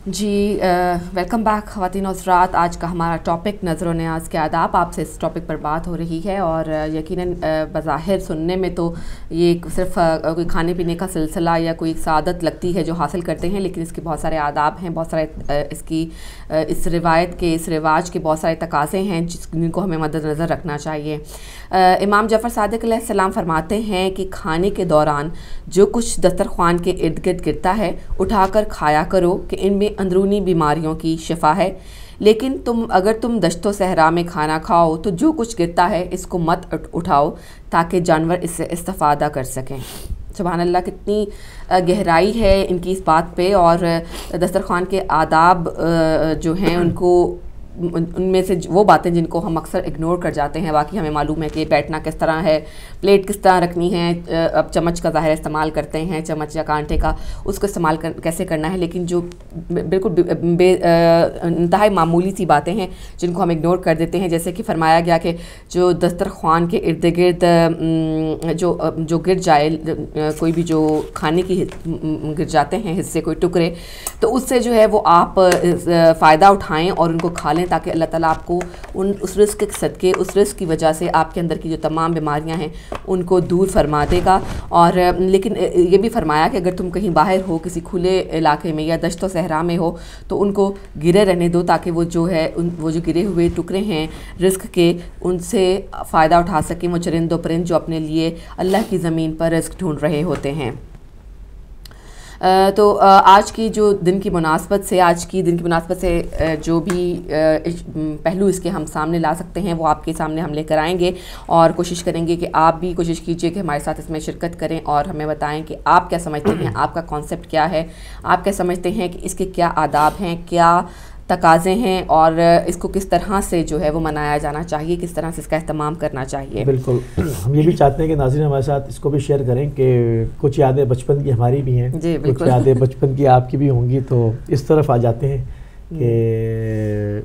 جی welcome back خواتین و حضرات. آج کا ہمارا ٹاپک نظر و نیاز کے آداب. آپ سے اس ٹاپک پر بات ہو رہی ہے اور یقیناً بظاہر سننے میں تو یہ صرف کوئی کھانے پینے کا سلسلہ یا کوئی سعادت لگتی ہے جو حاصل کرتے ہیں، لیکن اس کے بہت سارے آداب ہیں، بہت سارے اس روایت کے، اس رواج کے بہت سارے تقاضے ہیں جن کو ہمیں مد نظر رکھنا چاہیے. امام جعفر صادق علیہ السلام فرماتے ہیں کہ کھانے کے دوران جو کچھ دسترخوان کے ارد گرد گرتا ہے اٹھا کر کھایا کرو کہ ان میں اندرونی بیماریوں کی شفا ہے، لیکن اگر تم دشت و صحرا میں کھانا کھاؤ تو جو کچھ گرتا ہے اس کو مت اٹھاؤ تاکہ جانور اس سے استفادہ کر سکیں. سبحان اللہ، کتنی گہرائی ہے ان کی اس بات پہ. اور دسترخوان کے آداب جو ہیں ان میں سے وہ باتیں جن کو ہم اکثر اگنور کر جاتے ہیں. باقی ہمیں معلوم ہے کہ بیٹھنا کس طرح ہے، پلیٹ کس طرح رکھنی ہے، اب چمچ کا ظاہر استعمال کرتے ہیں، چمچ یا کانٹے کا اس کو استعمال کیسے کرنا ہے، لیکن جو بالکل انتہائی معمولی سی باتیں ہیں جن کو ہم اگنور کر دیتے ہیں. جیسے کہ فرمایا گیا کہ جو دسترخوان کے ارد گرد جو گر جائے، کوئی بھی جو کھانے کی گر جاتے ہیں حصے، کوئی ٹکڑے، تو اس سے جو ہے وہ آپ فائدہ اٹھائیں اور ان کو کھا لیں تاکہ اللہ تعالیٰ آپ کو اس رزق کے صدقے، اس رزق کی وجہ سے آپ کے اندر کی جو تمام بیماریاں ہیں ان کو دور فرما دے گا. اور لیکن یہ بھی فرمایا کہ اگر تم کہیں باہر ہو، کسی کھلے علاقے میں یا دشت و صحرا میں ہو، تو ان کو گرے رہنے دو تاکہ وہ جو گرے ہوئے ٹکڑے ہیں رزق کے ان سے فائدہ اٹھا سکیں وہ چرند و پرند جو اپنے لیے اللہ کی زمین پر رزق ڈھونڈ رہے ہوتے ہیں. تو آج کی جو دن کی مناسبت سے جو بھی پہلو اس کے ہم سامنے لا سکتے ہیں وہ آپ کے سامنے ہم لے کر آئیں گے، اور کوشش کریں گے کہ آپ بھی کوشش کیجئے کہ ہمارے ساتھ اس میں شرکت کریں اور ہمیں بتائیں کہ آپ کیا سمجھتے ہیں، آپ کا کانسیپٹ کیا ہے، آپ کیا سمجھتے ہیں کہ اس کے کیا آداب ہیں، کیا تقاضے ہیں، اور اس کو کس طرح سے جو ہے وہ منایا جانا چاہیے، کس طرح سے اس کا اہتمام کرنا چاہیے. بالکل، ہم یہ بھی چاہتے ہیں کہ ناظرین ہمارے ساتھ اس کو بھی شیئر کریں کہ کچھ یادیں بچپن کی ہماری بھی ہیں، کچھ یادیں بچپن کی آپ کی بھی ہوں گی، تو اس طرف آ جاتے ہیں کہ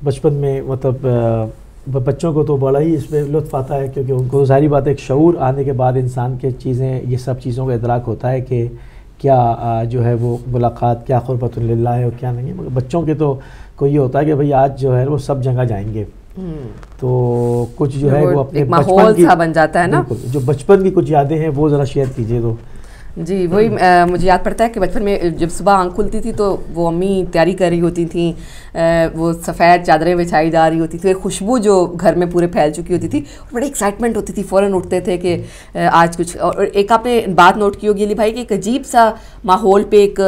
بچپن میں مطلب بچوں کو تو بڑا ہی اس میں لطف آتا ہے، کیونکہ ان کو ظاہری بات ہے ایک شعور آنے کے بعد انسان کے چیزیں، یہ سب چیزوں کا ادراک ہوتا ہے کہ کیا جو ہے وہ ملاقات، کیا قربۃ للہ ہے اور کیا نہیں ہے. مگر بچوں کے تو کوئی یہ ہوتا ہے کہ بھئی آج جو ہے وہ سب جگہ جائیں گے، تو کچھ جو ہے وہ اپنے ماحول سا بن جاتا ہے نا. جو بچپن کی کچھ یادیں ہیں وہ ذرا شیئر کیجئے. تو جی وہی مجھے یاد پڑتا ہے کہ بچپن میں جب صبح آنکھ کھلتی تھی تو وہ امی تیاری کر رہی ہوتی تھیں، وہ سفید چادریں بچھائی جا رہی ہوتی تھی، خوشبو جو گھر میں پورے پھیل چکی ہوتی تھی، بڑی ایکسائٹمنٹ ہوتی تھی، فوراً اٹھتے تھے کہ آج کچھ. اور ایک آپ نے بات نوٹ کی ہوگی علی بھائی کہ ایک عجیب سا ماحول پہ ایک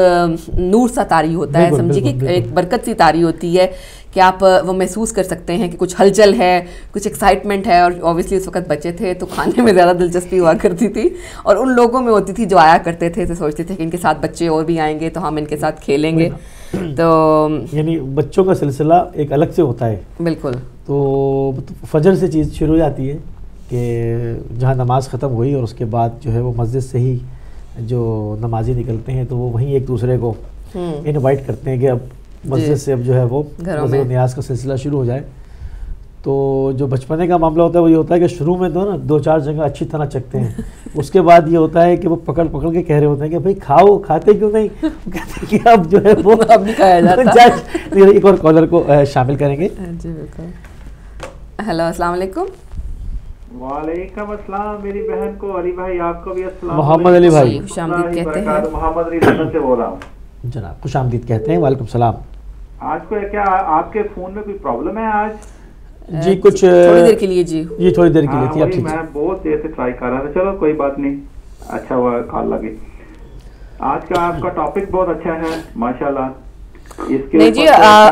نور سا طاری ہوتا ہے، سمجھیے کہ ایک برکت سی طاری ہوتی ہے کہ آپ وہ محسوس کر سکتے ہیں کہ کچھ ہلچل ہے، کچھ ایکسائٹمنٹ ہے. اور اوبیسلی اس وقت بچے تھے تو کھانے میں زیادہ دلچسپی ہوا کرتی تھی، اور ان لوگوں میں ہوتی تھی جو آیا کرتے تھے تو سوچتے تھے کہ ان کے ساتھ بچے اور بھی آئیں گے تو ہم ان کے ساتھ کھیلیں گے. تو یعنی بچوں کا سلسلہ ایک الگ سے ہوتا ہے. بالکل. تو فجر سے چیز شروع ہو جاتی ہے کہ جہاں نماز ختم ہوئی اور اس کے بعد جو ہے وہ مسجد سے ہی جو نمازی نکلتے ہیں تو وہ وہیں ایک دوسرے کو انوائٹ کرتے ہیں کہ اب مسجد سے اب جو ہے وہ نظر و نیاز کا سلسلہ شروع ہو جائے. تو جو بچپنے کا معاملہ ہوتا ہے وہ یہ ہوتا ہے کہ شروع میں تو نا 2-4 جگہ اچھی طرح چکتے ہیں، اس کے بعد یہ ہوتا ہے کہ وہ پکڑ کے کہہ رہے ہوتے ہیں کہ بھئی کھاؤ، کھاتے کیوں نہیں، وہ کہتے ہیں کہ اب جو ہے وہ اب نہیں کھایا جاتا. ایک اور کالر کو شامل کریں گے. جی بالکل. ہیلو، السلام علیکم. وعلیکم السلام میری بہن کو، علی بھائی آپ کو بھی السلام. محمد علی بھائی خوش آمدید کہتے ہیں. محمد علی لندن سے بول رہا ہوں. جناب خوش آمدید کہتے ہیں. وعلیکم السلام. آج کو کیا آپ کے فون میں کوئی پرابلم ہے آج؟ جی کچھ تھوڑی دیر کے لیے. جی تھوڑی دیر کے لیے تھی. اب میں بہت دیر سے ٹرائی کر رہا تھا، چلو کوئی بات نہیں، اچھا ہوا کال لگی. آج کا آپ کا ٹاپک بہت اچھا ہے ماشاءاللہ. نہیں جی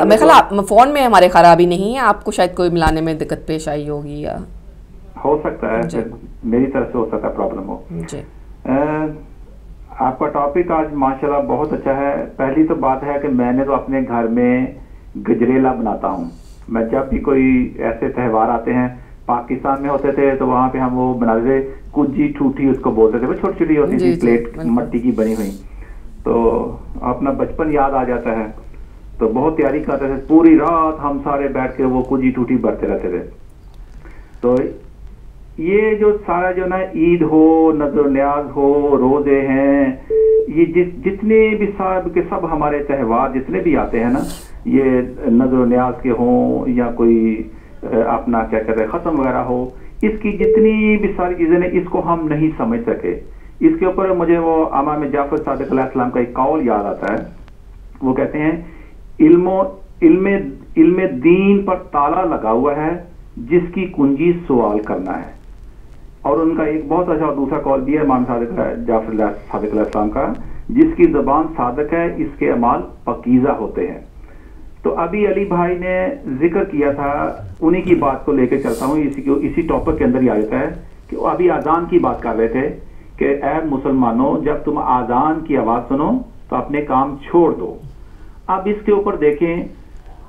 میرے خیال فون میں ہمارے خرابی نہیں ہے، آپ کو شاید کوئی ملانے میں دقت پیش آئی ہوگی یا ہو سکتا ہے میری طرف سے ہو سکتا ہے پرابلم ہو. جی آپ کا ٹاپک آج ماشاءاللہ بہت اچھا ہے. پہلی تو بات ہے کہ میں نے تو اپنے گھر میں گجریلا بناتا ہوں. میں جب بھی کوئی ایسے تہوار آتے ہیں، پاکستان میں ہوتے تھے تو وہاں پہ ہم وہ بناتے تھے کجی ٹھوٹھی اس کو بولتے تھے، وہ چھوٹی چھوٹی ہوتی تھی پلیٹ مٹی کی بنی ہوئی. تو اپنا بچپن یاد آ جاتا ہے. تو بہت تیاری کرتے تھے، پوری رات ہم سارے بیٹھ کے وہ کجی ٹھوٹھی بھرتے رہتے تھے. تو یہ جو سارا جو نا عید ہو، نظر و نیاز ہو، روزے ہیں، یہ جتنے بھی سب ہمارے تہوار جتنے بھی آتے ہیں نا، یہ نظر و نیاز کے ہوں یا کوئی اپنا کیا کہتے ہیں ختم وغیرہ ہو، اس کی جتنی بھی ساری چیزیں نے اس کو ہم نہیں سمجھ سکے. اس کے اوپر مجھے وہ امام جعفر صادق علیہ السلام کا ایک قول یاد آتا ہے. وہ کہتے ہیں علم دین پر تالا لگا ہوا ہے جس کی کنجی سوال کرنا ہے. اور ان کا ایک بہت اچھا دوسرا قول بھی ہے امام جعفر صادق علیہ السلام کا، جس کی زبان صادق ہے اس کے اعمال پاکیزہ ہوتے ہیں. تو ابھی علی بھائی نے ذکر کیا تھا، انہی کی بات کو لے کے چلتا ہوں، اسی ٹاپک کے اندر ہی آ جاتا ہے کہ ابھی اذان کی بات کر رہے تھے کہ اے مسلمانوں جب تم اذان کی آواز سنو تو اپنے کام چھوڑ دو. اب اس کے اوپر دیکھیں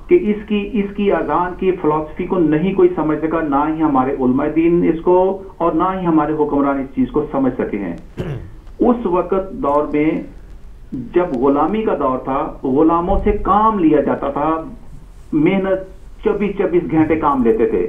کہ اس کی اذان کی فلسفی کو نہیں کوئی سمجھ سکا، نہ ہی ہمارے علماء دین اس کو اور نہ ہی ہمارے حکمران اس چیز کو سمجھ سکے ہیں. اس وقت دور میں جب غلامی کا دور تھا، غلاموں سے کام لیا جاتا تھا، محنت 24 گھنٹے کام لیتے تھے،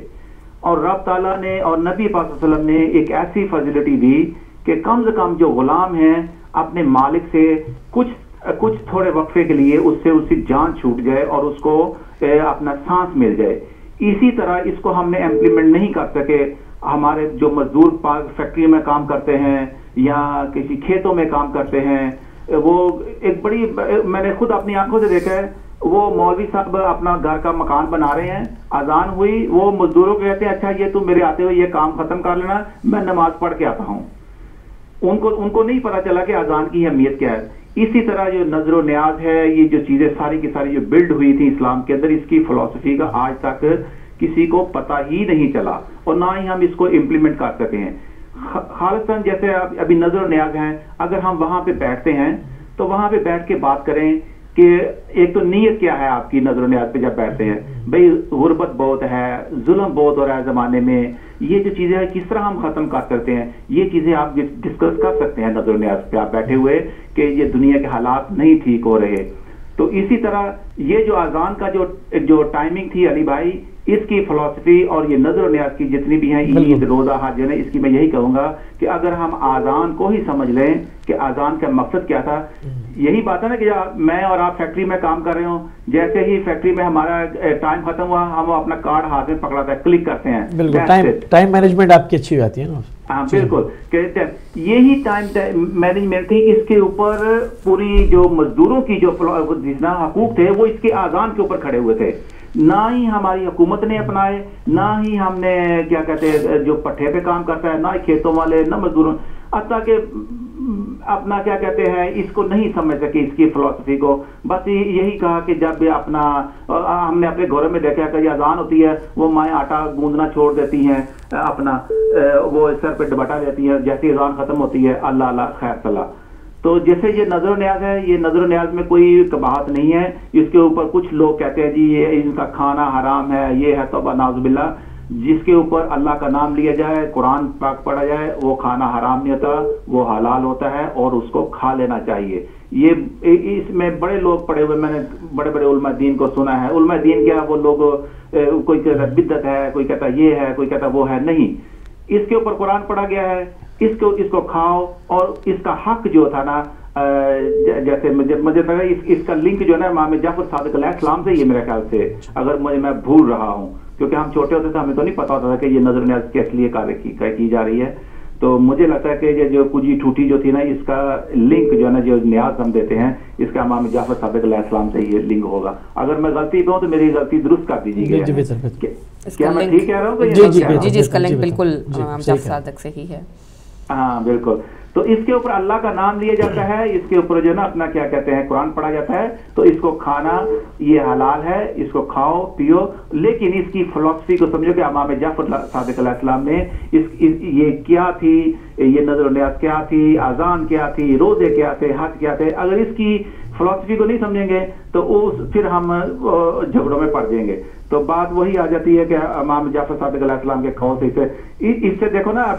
اور رب تعالیٰ نے اور نبی پاک صلی اللہ علیہ وسلم نے ایک ایسی فیسلٹی دی کہ کم سے کم جو غلام ہیں اپنے مالک سے کچھ تھوڑے وقفے کے لیے اس کی جان چھوٹ جائے اور اس کو اپنا سانس مل جائے. اسی طرح اس کو ہم نے امپلیمنٹ نہیں کر سکے. ہمارے جو مزدور فیکٹری میں کام کرتے ہیں یا کسی کھیتوں میں کام کرتے ہیں، وہ ایک بڑی، میں نے خود اپنی آنکھوں سے دیکھا ہے، وہ مولوی صاحب اپنا گھر کا مکان بنا رہے ہیں، اذان ہوئی، وہ مزدوروں کو کہتے ہیں اچھا یہ تم میرے آتے ہوئے یہ کام ختم کر لینا، میں نماز پڑھ کے آتا ہوں. ان کو نہیں پتا چلا کہ اذان کی اہمیت کیا ہے. اسی طرح جو نظر و نیاز ہے، یہ جو چیزیں ساری کی ساری جو بلڈ ہوئی تھی اسلام کے اندر، اس کی فلسفی کا آج تک کسی کو پتہ ہی نہیں چلا اور نہ ہی ہم اس کو امپلیمنٹ کر سکے ہیں. خالصاً جیسے ابھی نظر و نیاز ہیں، اگر ہم وہاں پہ بیٹھتے ہیں تو وہاں پہ بیٹھ کے بات کریں کہ ایک تو نیت کیا ہے آپ کی نظر و نیاز پہ جب بیٹھتے ہیں. بھئی غربت بہت ہے، ظلم بہت ہو رہا ہے زمانے میں، یہ جو چیزیں ہیں کس طرح ہم ختم کر سکتے ہیں، یہ چیزیں آپ ڈسکس کر سکتے ہیں نظر و نیاز پہ آپ بیٹھے ہوئے کہ یہ دنیا کے حالات نہیں ٹھیک ہو رہے. تو اسی طرح یہ جو اذان کا جو ٹائمنگ تھی علی بھائی، اس کی فلسفی اور یہ نظر و نیاز کی جتنی بھی ہیں عید، روزہ، حج جو ہے، اس کی میں یہی کہوں گا کہ اگر ہم اذان کو ہی سمجھ لیں کہ اذان کا مقصد کیا تھا. یہی بات ہے نا کہ میں اور آپ فیکٹری میں کام کر رہے ہوں، جیسے ہی فیکٹری میں ہمارا ٹائم ختم ہوا، ہم اپنا کارڈ ہاتھ میں پکڑاتا ہے، کلک کرتے ہیں. بالکل ٹائم مینجمنٹ آپ کی اچھی ہوتی ہے نا. ہاں بالکل، یہی ٹائم مینجمنٹ تھی. اس کے اوپر پوری جو مزدوروں کی جو حقوق تھے وہ اس کے اذان کے اوپر کھڑے ہوئے تھے. نہ ہی ہماری حکومت نے اپنائے، نہ ہی ہم نے کیا کہتے ہیں جو پٹھے پہ کام کرتا ہے، نہ کھیتوں والے، نہ مزدوروں، حتیٰ کہ اپنا کیا کہتے ہیں اس کو نہیں سمجھ سکے اس کی فلسفی کو. بس یہی کہا کہ جب اپنا ہم نے اپنے گھروں میں دیکھا کہ اذان ہوتی ہے، وہ مائیں آٹا گوندنا چھوڑ دیتی ہیں، اپنا وہ سر پہ ڈبٹا دیتی ہیں، جیسے اذان ختم ہوتی ہے اللہ اللہ خیر صلاح. تو جیسے یہ نظر و نیاز ہے، یہ نظر و نیاز میں کوئی قباحت نہیں ہے. اس کے اوپر کچھ لوگ کہتے ہیں جی یہ ان کا کھانا حرام ہے، یہ ہے، توبہ نعوذ باللہ. جس کے اوپر اللہ کا نام لیا جائے، قرآن پاک پڑھا جائے، وہ کھانا حرام نہیں ہوتا، وہ حلال ہوتا ہے اور اس کو کھا لینا چاہیے. یہ اس میں بڑے لوگ پڑے ہوئے، میں نے بڑے بڑے علماء دین کو سنا ہے. علماء دین کیا وہ لوگ، کوئی کہتا ہے بدعت ہے، کوئی کہتا ہے یہ ہے، کوئی کہتا ہے وہ ہے. نہیں، اس کے اوپر قرآن پڑھا گیا ہے، اس کو کھاؤ. اور اس کا حق جو تھا نا، جیسے مجھے لگا اس کا لنک جو ہے نا امام جعفر صادق علیہ السلام سے، یہ میرے خیال سے، اگر میں بھول رہا ہوں، کیونکہ ہم چھوٹے ہوتے تھے ہمیں تو نہیں پتا ہوتا تھا کہ یہ نظر نیاز کس لیے کی جا رہی ہے. تو مجھے لگتا ہے کہ یہ جو کجی ٹوٹی جو تھی نا، اس کا لنک جو ہے نا، جو نیاز ہم دیتے ہیں، اس کا امام جعفر صادق علیہ السلام سے یہ لنک ہوگا. اگر میں غلطی پہ ہوں تو میری غلطی درست کر دیجیے گا. کیا میں ٹھیک کہہ رہا ہوں؟ جی، اس کا لنک بالکل امام جعفر صادق سے ہی ہے. ہاں بالکل. تو اس کے اوپر اللہ کا نام لیا جاتا ہے، اس کے اوپر جو نا اپنا کیا کہتے ہیں قرآن پڑھا جاتا ہے. تو اس کو کھانا یہ حلال ہے، اس کو کھاؤ پیو. لیکن اس کی فلسفی کو سمجھو کہ امام جعفر صادق علیہ السلام نے یہ کیا تھی، یہ نظر و نیاز کیا تھی، اذان کیا تھی، روزے کیا تھے، حج کیا تھے. اگر اس کی فلسفی کو نہیں سمجھیں گے تو پھر ہم جھگڑوں میں پڑ جائیں گے. تو بات وہی آ جاتی ہے کہ امام جعفر صادق علیہ السلام کے قول سے اس سے دیکھو نا،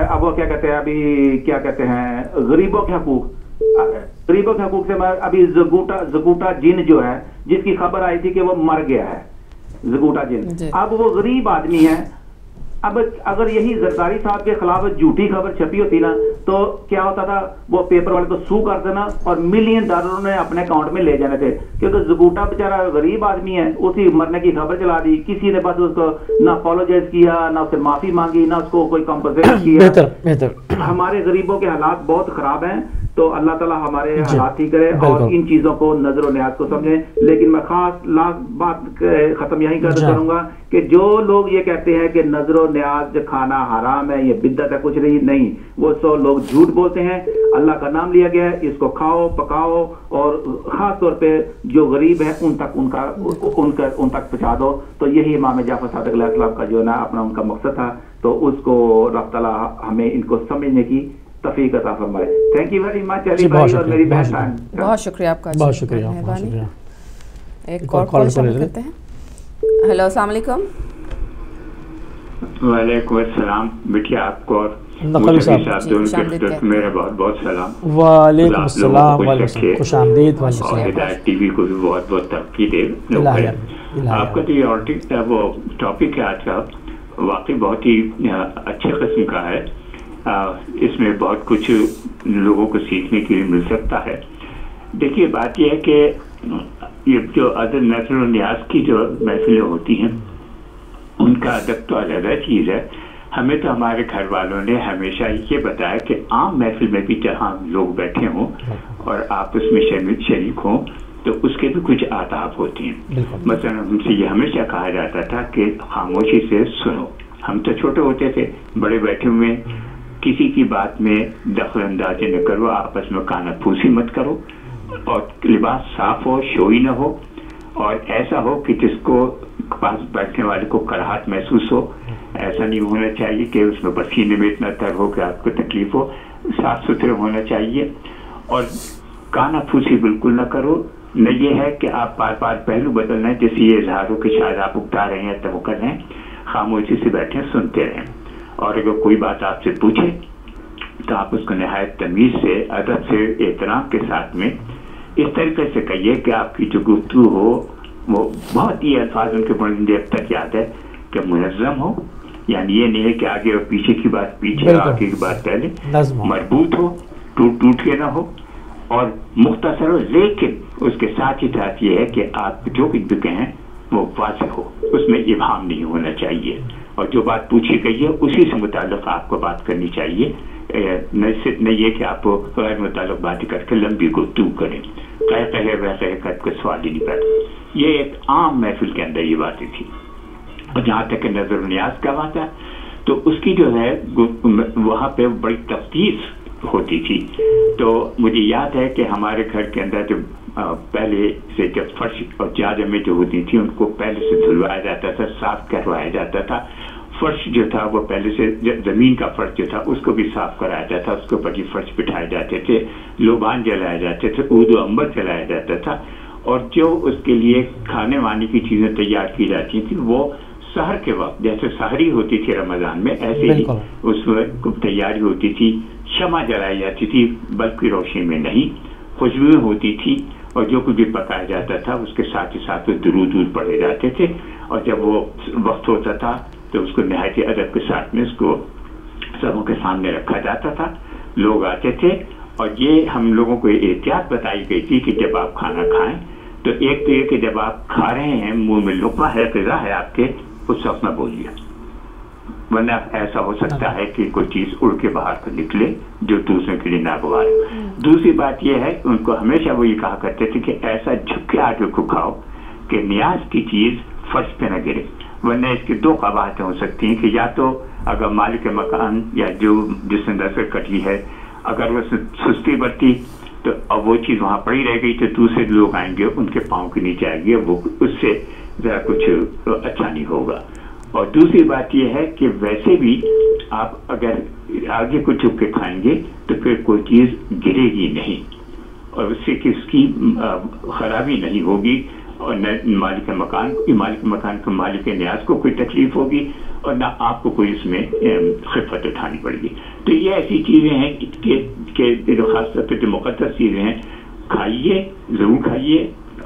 اب وہ کیا کہتے ہیں، ابھی کیا کہتے ہیں غریبوں کے حقوق سے میں ابھی زگوٹا جن جو ہے، جس کی خبر آئی تھی کہ وہ مر گیا ہے، زگوٹا جن. اب وہ غریب آدمی ہے، اب اگر یہی زرداری صاحب کے خلاف جھوٹی خبر چھپی ہوتی نا تو کیا ہوتا تھا, وہ پیپر والے کو سو کر دینا اور ملین ڈالر نے اپنے اکاؤنٹ میں لے جانے تھے, کیونکہ زگوٹا بیچارہ غریب آدمی ہے, اسی مرنے کی خبر چلا دی, کسی نے بس اس کو نہ اپولوجائز کیا, نہ اسے معافی مانگی, نہ اس کو کوئی کمپنسیٹ کیا. ہمارے غریبوں کے حالات بہت خراب ہیں, تو اللہ تعالیٰ ہمارے حالات ہی کرے اور ان چیزوں کو نظر و نیاز کو سمجھیں. لیکن میں خاص لاسٹ بات ختم یہی کروں گا کہ جو لوگ یہ کہتے ہیں کہ نظر و نیاز کھانا حرام ہے, یہ بدعت ہے, کچھ نہیں, وہ سو لوگ جھوٹ بولتے ہیں. اللہ کا نام لیا گیا ہے, اس کو کھاؤ پکاؤ اور خاص طور پہ جو غریب ہے ان تک پہنچا دو. تو یہی امام جعفر صادق علیہ السلام کا جو ہے نا اپنا ان کا مقصد تھا, تو اس کو رب تعالیٰ ہمیں ان کو سمجھنے کی توفیق عطا فرمائے. تھینک یو ویری مچ علی بھائی اور میری بہن. بہت شکریہ آپ کا, بہت شکریہ. ایک اور کال کرتے ہیں. ہیلو السلام علیکم. وعلیکم السلام بیٹیا, آپ کو اور میرا بہت بہت سلام. وعلیکم السلام. خوش آمدید. ہدایت ٹی وی کو بھی بہت بہت ترقی دے. آپ کا تو یہ وہ ٹاپک ہے آج کا, واقعی بہت ہی اچھے قسم کا ہے. اس میں بہت کچھ لوگوں کو سیکھنے کے لیے مل سکتا ہے. دیکھیے بات یہ ہے کہ یہ جو ادب نظر و نیاز کی جو محفلیں ہوتی ہیں ان کا ادب تو علیحدہ چیز ہے. ہمیں تو ہمارے گھر والوں نے ہمیشہ یہ بتایا کہ عام محفل میں بھی جہاں لوگ بیٹھے ہوں اور آپ اس میں شریک ہوں تو اس کے بھی کچھ آداب ہوتی ہیں. مثلا ہم سے یہ ہمیشہ کہا جاتا تھا کہ خاموشی سے سنو. ہم تو چھوٹے ہوتے تھے, بڑے بیٹھے ہوئے, کسی کی بات میں دخل اندازی نہ کرو, آپس میں کانا پھوسی مت کرو, اور لباس صاف ہو, شوئی نہ ہو, اور ایسا ہو کہ جس کو پاس بیٹھنے والے کو کڑاہٹ محسوس ہو. ایسا نہیں ہونا چاہیے کہ اس میں پسینے میں اتنا تر ہو کہ آپ کو تکلیف ہو. صاف ستھرے ہونا چاہیے, اور کانا پھوسی بالکل نہ کرو. نہ یہ ہے کہ آپ بار بار پہلو بدلنا ہے, جیسے یہ اظہار ہو کہ شاید آپ اکتا رہے ہیں تو وہ کر رہے ہیں. خاموشی سے بیٹھیں, سنتے رہیں, اور اگر کوئی بات آپ سے پوچھے تو آپ اس کو نہایت تمیز سے, ادب سے, احترام کے ساتھ میں اس طریقے سے کہیے کہ آپ کی جو گفتگو ہو وہ بہت ہی الفاظ ان کے بڑے اب تک یاد ہے کہ منظم ہو. یعنی یہ نہیں ہے کہ آگے اور پیچھے کی بات پیچھے, آگے کی بات پہلے, مربوط ہو, ٹوٹ کے نہ ہو, اور مختصر ہو. لیکن اس کے ساتھ ہی ساتھ یہ ہے کہ آپ جو کچھ بھی کہیں وہ واضح ہو, اس میں ابہام نہیں ہونا چاہیے, اور جو بات پوچھی گئی ہے اسی سے متعلق آپ کو بات کرنی چاہیے. نہ یہ کہ آپ غیر متعلق باتیں کر کے لمبی گفتگو کریں, کہے کر کے سوال ہی نہیں پیدا. یہ ایک عام محفل کے اندر یہ باتیں تھی. اور جہاں تک کہ نظر و نیاز کا بات ہے تو اس کی جو ہے وہاں پہ بڑی تفتیش ہوتی تھی. تو مجھے یاد ہے کہ ہمارے گھر کے اندر جو پہلے سے جب فرش اور جاجمیں جو ہوتی تھی ان کو پہلے سے دھلوایا جاتا تھا, صاف کروایا جاتا تھا. فرش جو تھا وہ پہلے سے, زمین کا فرش جو تھا اس کو بھی صاف کرایا جاتا تھا, اس کے اوپر فرش بٹھائے جاتے تھے, لوبان جلائے جاتے تھے, عود و عنبر جلایا جاتا تھا, اور جو اس کے لیے کھانے وانے کی چیزیں تیار کی جاتی تھیں وہ سحر کے وقت, جیسے سحری ہوتی تھی رمضان میں, ایسے ہی اس وقت تیاری ہوتی تھی. شمع جلائی جاتی تھی, بلب کی روشنی میں نہیں, خوشبوئیں ہوتی تھی, اور جو کچھ بھی پکایا جاتا تھا اس کے ساتھ ہی ساتھ درود پڑھے جاتے تھے. اور جب وہ وقت ہوتا تھا تو اس کو نہایت ادب کے ساتھ میں اس کو سبوں کے سامنے رکھا جاتا تھا. لوگ آتے تھے, اور یہ ہم لوگوں کو احتیاط بتائی گئی تھی کہ جب آپ کھانا کھائیں تو ایک تو یہ کہ جب آپ کھا رہے ہیں, منہ میں لقمہ ہے, غذا ہے آپ کے, اس وقت نہ بولیے, ورنہ ایسا ہو سکتا ہے کہ کوئی چیز اڑ کے باہر کو نکلے جو دوسروں کے لیے ناگوار ہے. دوسری بات یہ ہے کہ ان کو ہمیشہ وہ یہ کہا کرتے تھے کہ ایسا جھک کے آٹے کو کھاؤ کہ نیاز کی چیز فرش پہ نہ گرے, ورنہ اس کی دو قباحتیں ہو سکتی ہیں کہ یا تو اگر مالک مکان یا جو جس نے دستخط کٹی ہے اگر وہ سستی برتی تو اب وہ چیز وہاں پڑی رہ گئی تو دوسرے لوگ آئیں گے, ان کے پاؤں کے نیچے آئیں گے, وہ اس سے ذرا کچھ اچھا نہیں ہوگا. اور دوسری بات یہ ہے کہ ویسے بھی آپ اگر آگے کو چھپ کے کھائیں گے تو پھر کوئی چیز گرے گی نہیں, اور اس سے کس کی خرابی نہیں ہوگی, اور نہ مالک مکان کو مالک نیاز کو کوئی تکلیف ہوگی, اور نہ آپ کو کوئی اس میں خفت اٹھانی پڑے گی. تو یہ ایسی چیزیں ہیں کہ جو خاص طور پہ جو مقدس چیزیں ہیں, کھائیے, ضرور کھائیے,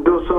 200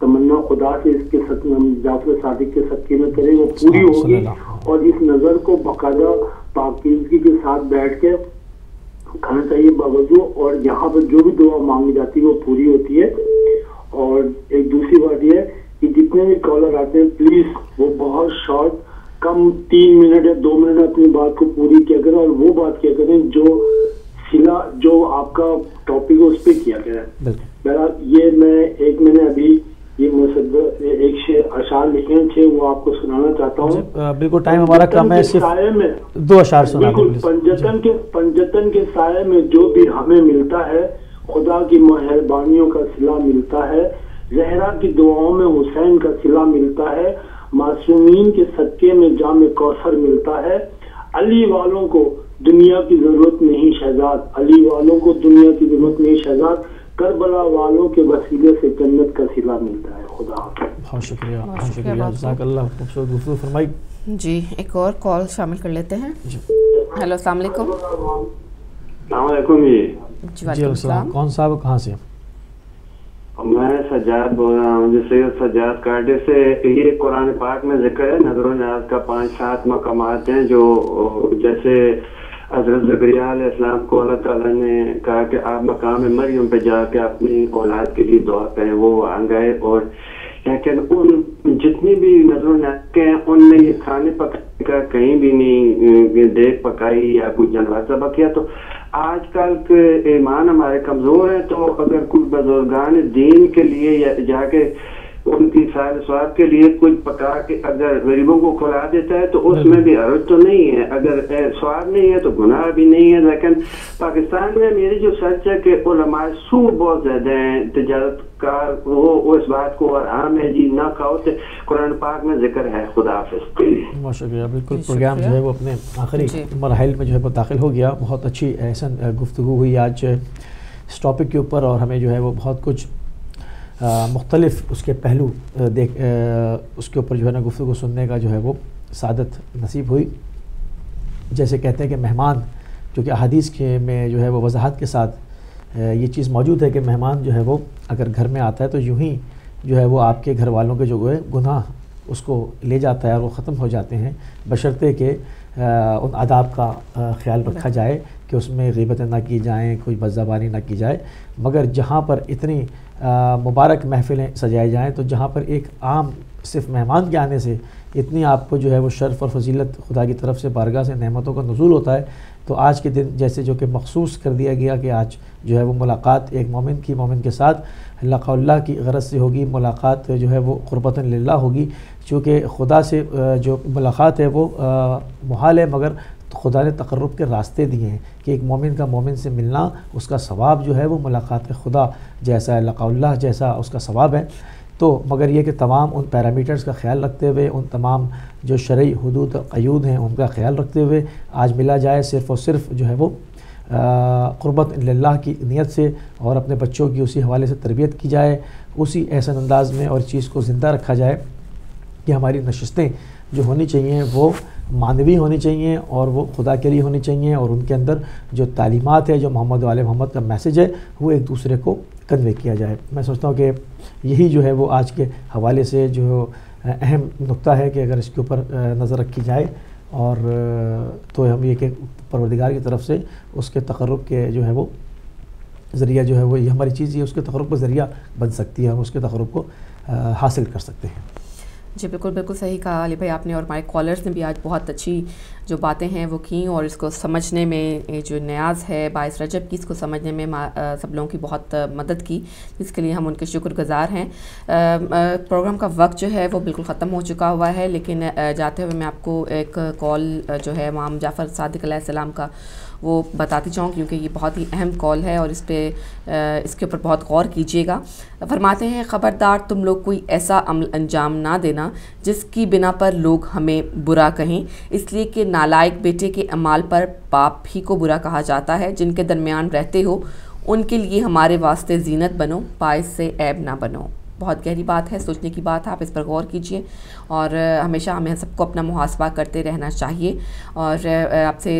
تمنا خدا سے اس کے جعفر صادق کے صدقے میں کریں وہ پوری ہوگی، اور اس نظر کو باقاعدہ پاکیزگی کے ساتھ بیٹھ کے کھانا چاہیے باوضو، اور یہاں پر جو بھی دعا مانگی جاتی ہے وہ پوری ہوتی ہے۔ اور ایک دوسری بات یہ ہے کہ جتنے بھی کالر آتے ہیں پلیز وہ بہت شارٹ، کم 3 منٹ یا 2 منٹ اپنی بات کو پوری کیا کریں، اور وہ بات کیا کریں جو سلا جو آپ کا ٹاپک ہے اس پہ کیا کریں۔ بہرحال یہ میں نے ابھی یہ مصدق ایک اشعار لکھے ہیں 6، وہ آپ کو سنانا چاہتا ہوں۔ بالکل ٹائم ہمارا کم ہے، صرف 2 اشعار سنا دیں۔ پنجتن کے سائے میں جو بھی ہمیں ملتا ہے، خدا کی مہربانیوں کا صلہ ملتا ہے، زہرا کی دعاؤں میں حسین کا صلہ ملتا ہے، معصومین کے صدقے میں جام کوثر ملتا ہے، علی والوں کو دنیا کی ضرورت نہیں شہزاد، علی والوں کو دنیا کی ضرورت نہیں شہزاد، کربلا والوں کے وسیلے سے جنت کا صلہ ملتا ہے۔ خدا بہت شکریہ، بہت شکریہ، جزاک اللہ، خوبصورت گفتگو فرمائی۔ جی ایک اور کال شامل کر لیتے ہیں۔ ہیلو السلام علیکم۔ السلام علیکم جی وعلیکم السلام۔ کون صاحب کہاں سے؟ میں سجاد بول رہا ہوں، جی سید سجاد کاٹے سے۔ یہ قرآن پاک میں ذکر ہے نظر و نیاز کا 5-7 مقامات ہیں، جو جیسے حضرت زکریا علیہ السلام کو اللہ تعالیٰ نے کہا کہ آپ مقام مریم پہ جا کے اپنی اولاد کے لیے دعا کریں، وہ آ گئے، اور لیکن ان جتنی بھی نظر و نیاز کے ہیں ان میں یہ کھانے پکانے کا کہیں بھی نہیں دیکھ پکائی یا کوئی جانور ذبح کیا۔ تو آج کل کے ایمان ہمارے کمزور ہیں، تو اگر کوئی بزرگان دین کے لیے یا جا کے ان کی سال سواب کے لیے کچھ پکا کے اگر غریبوں کو کھلا دیتا ہے تو اس میں بھی حرج تو نہیں ہے، اگر سواب نہیں ہے تو گناہ بھی نہیں ہے۔ لیکن پاکستان میں میری جو سچ ہے کہ علماء سو بہت زیادہ ہیں، تجارت کار وہ اس بات کو آرام ہے جی نہ کھاؤ، تو قرآن پاک میں ذکر ہے۔ خدا حافظ۔ بہت شکریہ۔ بالکل پروگرام جو ہے وہ اپنے آخری مراحل میں جو ہے وہ داخل ہو گیا۔ بہت اچھی احسن گفتگو ہوئی آج اس ٹاپک کے اوپر، اور ہمیں جو ہے وہ بہت کچھ مختلف اس کے پہلو اس کے اوپر جو ہے نا گفتگو سننے کا جو ہے وہ سعادت نصیب ہوئی۔ جیسے کہتے ہیں کہ مہمان، جو کہ احادیث کے میں جو ہے وہ وضاحت کے ساتھ یہ چیز موجود ہے کہ مہمان جو ہے وہ اگر گھر میں آتا ہے تو یوں ہی جو ہے وہ آپ کے گھر والوں کے جو ہے گناہ اس کو لے جاتا ہے اور وہ ختم ہو جاتے ہیں، بشرطے کہ ان آداب کا خیال رکھا جائے کہ اس میں غیبتیں نہ کی جائیں، کوئی بدزبانی نہ کی جائے۔ مگر جہاں پر اتنی مبارک محفلیں سجائی جائیں، تو جہاں پر ایک عام صرف مہمان کے آنے سے اتنی آپ کو جو ہے وہ شرف اور فضیلت خدا کی طرف سے بارگاہ سے نعمتوں کا نزول ہوتا ہے، تو آج کے دن جیسے جو کہ مخصوص کر دیا گیا کہ آج جو ہے وہ ملاقات ایک مومن کے ساتھ لقاء اللہ کی غرض سے ہوگی، ملاقات جو ہے وہ قربتاً للہ ہوگی، چونکہ خدا سے جو ملاقات ہے وہ محال ہے، مگر خدا نے تقرب کے راستے دیے ہیں کہ ایک مومن کا مومن سے ملنا، اس کا ثواب جو ہے وہ ملاقات خدا جیسا ہے، لقاء اللہ جیسا اس کا ثواب ہے۔ تو مگر یہ کہ تمام ان پیرامیٹرز کا خیال رکھتے ہوئے، ان تمام جو شرعی حدود قیود ہیں ان کا خیال رکھتے ہوئے آج ملا جائے صرف اور صرف جو ہے وہ قربت للہ کی نیت سے، اور اپنے بچوں کی اسی حوالے سے تربیت کی جائے، اسی احسن انداز میں، اور چیز کو زندہ رکھا جائے کہ ہماری نشستیں جو ہونی چاہیے وہ معنوی ہونی چاہیے اور وہ خدا کے لیے ہونی چاہیے، اور ان کے اندر جو تعلیمات ہے، جو محمد وآل محمد کا میسج ہے، وہ ایک دوسرے کو کنوے کیا جائے۔ میں سوچتا ہوں کہ یہی جو ہے وہ آج کے حوالے سے جو اہم نقطہ ہے کہ اگر اس کے اوپر نظر رکھی جائے، اور تو ہم یہ کہ پروردگار کی طرف سے اس کے تقرب کے جو ہے وہ ذریعہ جو ہے وہ یہ ہماری چیز یہ اس کے تقرب کا ذریعہ بن سکتی ہے، ہم اس کے تقرب کو حاصل کر سکتے ہیں۔ جی بالکل صحیح کہا علی بھائی آپ نے، اور ہمارے کالرز نے بھی آج بہت اچھی جو باتیں ہیں وہ کیں، اور اس کو سمجھنے میں جو نیاز ہے باعث رجب کی، اس کو سمجھنے میں سب لوگوں کی بہت مدد کی، جس کے لیے ہم ان کے شکر گزار ہیں۔ پروگرام کا وقت جو ہے وہ بالکل ختم ہو چکا ہوا ہے، لیکن جاتے ہوئے میں آپ کو ایک کال جو ہے امام جعفر صادق علیہ السلام کا وہ بتاتی چاہوں، کیونکہ یہ بہت ہی اہم کال ہے اور اس کے اوپر بہت غور کیجیے گا۔ فرماتے ہیں، خبردار تم لوگ کوئی ایسا عمل انجام نہ دینا جس کی بنا پر لوگ ہمیں برا کہیں، اس لیے کہ نالائق بیٹے کے اعمال پر باپ ہی کو برا کہا جاتا ہے۔ جن کے درمیان رہتے ہو ان کے لیے ہمارے واسطے زینت بنو، باعث سے عیب نہ بنو۔ بہت گہری بات ہے, سوچنے کی بات ہے, آپ اس پر غور کیجئے اور ہمیشہ ہمیں سب کو اپنا محاسبہ کرتے رہنا چاہیے. اور آپ سے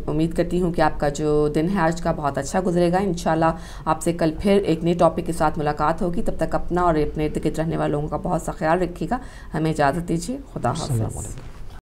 امید کرتی ہوں کہ آپ کا جو دن ہے آج کا بہت اچھا گزرے گا. انشاءاللہ آپ سے کل پھر ایک نئے ٹاپک کے ساتھ ملاقات ہوگی. تب تک اپنا اور اپنے ارد گرد رہنے والوں کا بہت سا خیال رکھیے گا. ہمیں اجازت دیجیے. خدا حافظ.